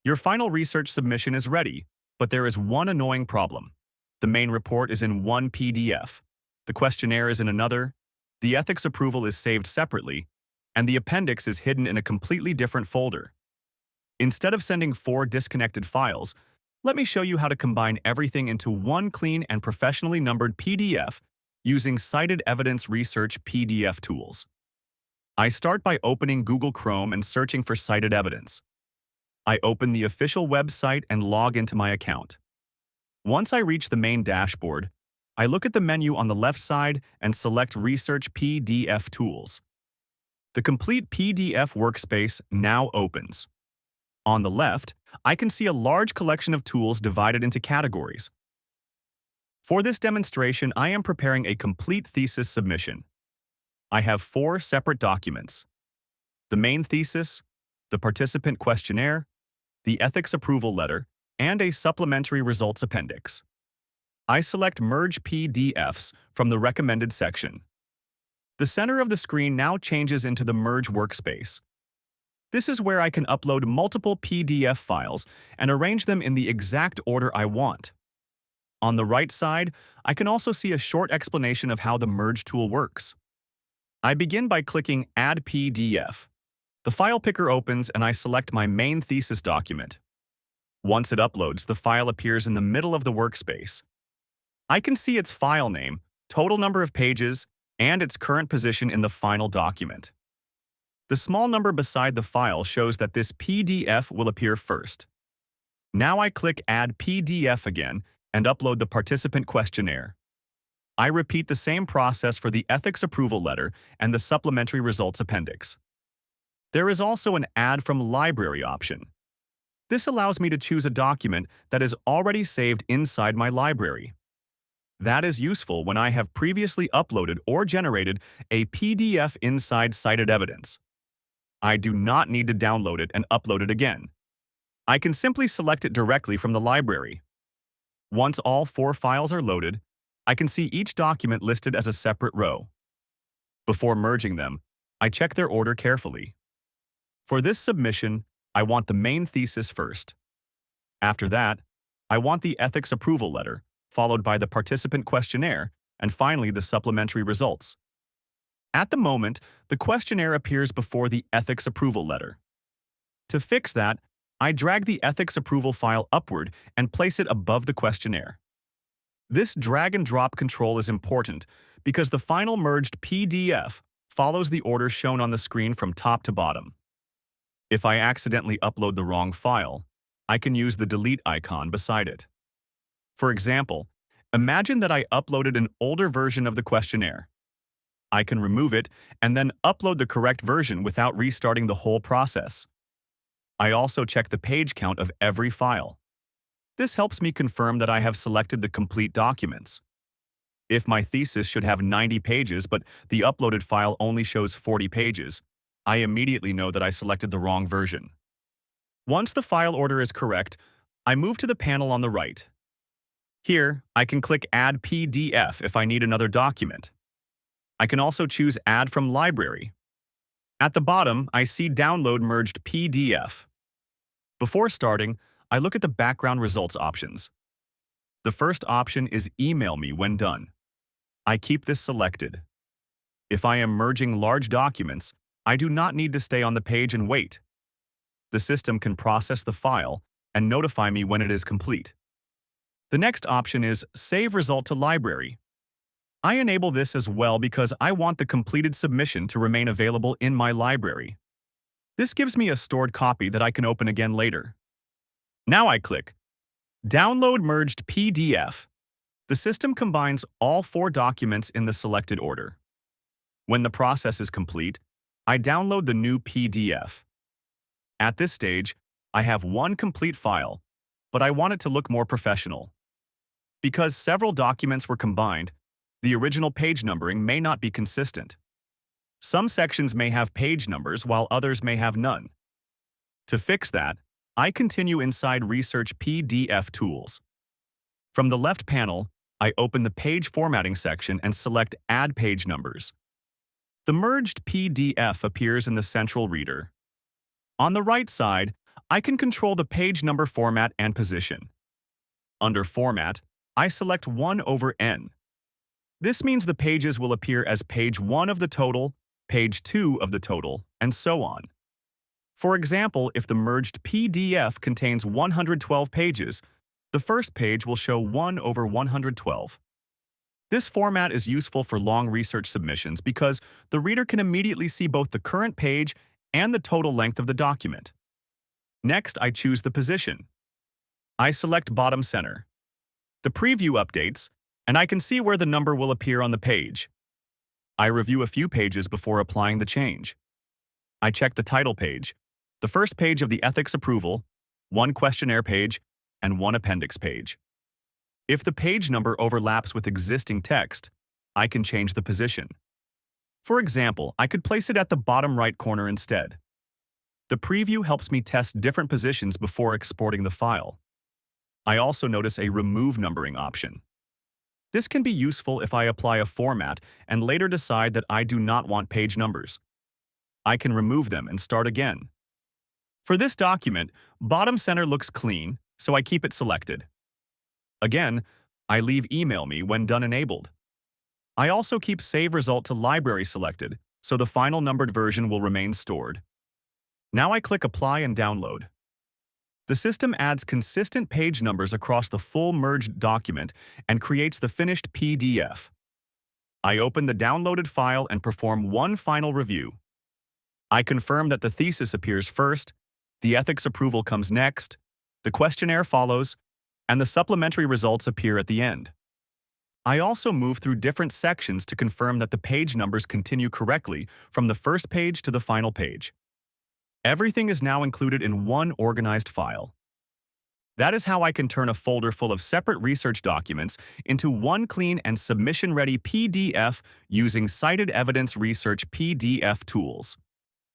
Your final research submission is ready, but there is one annoying problem. The main report is in one PDF, the questionnaire is in another, the ethics approval is saved separately, and the appendix is hidden in a completely different folder. Instead of sending 4 disconnected files, let me show you how to combine everything into one clean and professionally numbered PDF using CitedEvidence Research PDF tools. I start by opening Google Chrome and searching for CitedEvidence. I open the official website and log into my account. Once I reach the main dashboard, I look at the menu on the left side and select Research PDF Tools. The complete PDF workspace now opens. On the left, I can see a large collection of tools divided into categories. For this demonstration, I am preparing a complete thesis submission. I have 4 separate documents: the main thesis, the participant questionnaire, the ethics approval letter, and a supplementary results appendix. I select Merge PDFs from the recommended section. The center of the screen now changes into the Merge workspace. This is where I can upload multiple PDF files and arrange them in the exact order I want. On the right side, I can also see a short explanation of how the Merge tool works. I begin by clicking Add PDF. The file picker opens and I select my main thesis document. Once it uploads, the file appears in the middle of the workspace. I can see its file name, total number of pages, and its current position in the final document. The small number beside the file shows that this PDF will appear first. Now I click Add PDF again and upload the participant questionnaire. I repeat the same process for the ethics approval letter and the supplementary results appendix. There is also an Add from Library option. This allows me to choose a document that is already saved inside my library. That is useful when I have previously uploaded or generated a PDF inside CitedEvidence. I do not need to download it and upload it again. I can simply select it directly from the library. Once all 4 files are loaded, I can see each document listed as a separate row. Before merging them, I check their order carefully. For this submission, I want the main thesis first. After that, I want the ethics approval letter, followed by the participant questionnaire, and finally the supplementary results. At the moment, the questionnaire appears before the ethics approval letter. To fix that, I drag the ethics approval file upward and place it above the questionnaire. This drag and drop control is important because the final merged PDF follows the order shown on the screen from top to bottom. If I accidentally upload the wrong file, I can use the delete icon beside it. For example, imagine that I uploaded an older version of the questionnaire. I can remove it and then upload the correct version without restarting the whole process. I also check the page count of every file. This helps me confirm that I have selected the complete documents. If my thesis should have 90 pages but the uploaded file only shows 40 pages, I immediately know that I selected the wrong version. Once the file order is correct, I move to the panel on the right. Here, I can click Add PDF if I need another document. I can also choose Add from Library. At the bottom, I see Download Merged PDF. Before starting, I look at the background results options. The first option is Email me when done. I keep this selected. If I am merging large documents, I do not need to stay on the page and wait. The system can process the file and notify me when it is complete. The next option is Save Result to Library. I enable this as well because I want the completed submission to remain available in my library. This gives me a stored copy that I can open again later. Now I click Download Merged PDF. The system combines all 4 documents in the selected order. When the process is complete, I download the new PDF. At this stage, I have one complete file, but I want it to look more professional. Because several documents were combined, the original page numbering may not be consistent. Some sections may have page numbers while others may have none. To fix that, I continue inside Research PDF Tools. From the left panel, I open the Page Formatting section and select Add Page Numbers. The merged PDF appears in the central reader. On the right side, I can control the page number format and position. Under Format, I select 1 over n. This means the pages will appear as page 1 of the total, page 2 of the total, and so on. For example, if the merged PDF contains 112 pages, the first page will show 1 over 112. This format is useful for long research submissions because the reader can immediately see both the current page and the total length of the document. Next, I choose the position. I select bottom center. The preview updates, and I can see where the number will appear on the page. I review a few pages before applying the change. I check the title page, the first page of the ethics approval, one questionnaire page, and one appendix page. If the page number overlaps with existing text, I can change the position. For example, I could place it at the bottom right corner instead. The preview helps me test different positions before exporting the file. I also notice a Remove Numbering option. This can be useful if I apply a format and later decide that I do not want page numbers. I can remove them and start again. For this document, bottom center looks clean, so I keep it selected. Again, I leave Email Me when done enabled. I also keep Save Result to Library selected, so the final numbered version will remain stored. Now I click Apply and Download. The system adds consistent page numbers across the full merged document and creates the finished PDF. I open the downloaded file and perform one final review. I confirm that the thesis appears first, the ethics approval comes next, the questionnaire follows, and the supplementary results appear at the end. I also move through different sections to confirm that the page numbers continue correctly from the first page to the final page. Everything is now included in one organized file. That is how I can turn a folder full of separate research documents into one clean and submission-ready PDF using CitedEvidence Research PDF tools.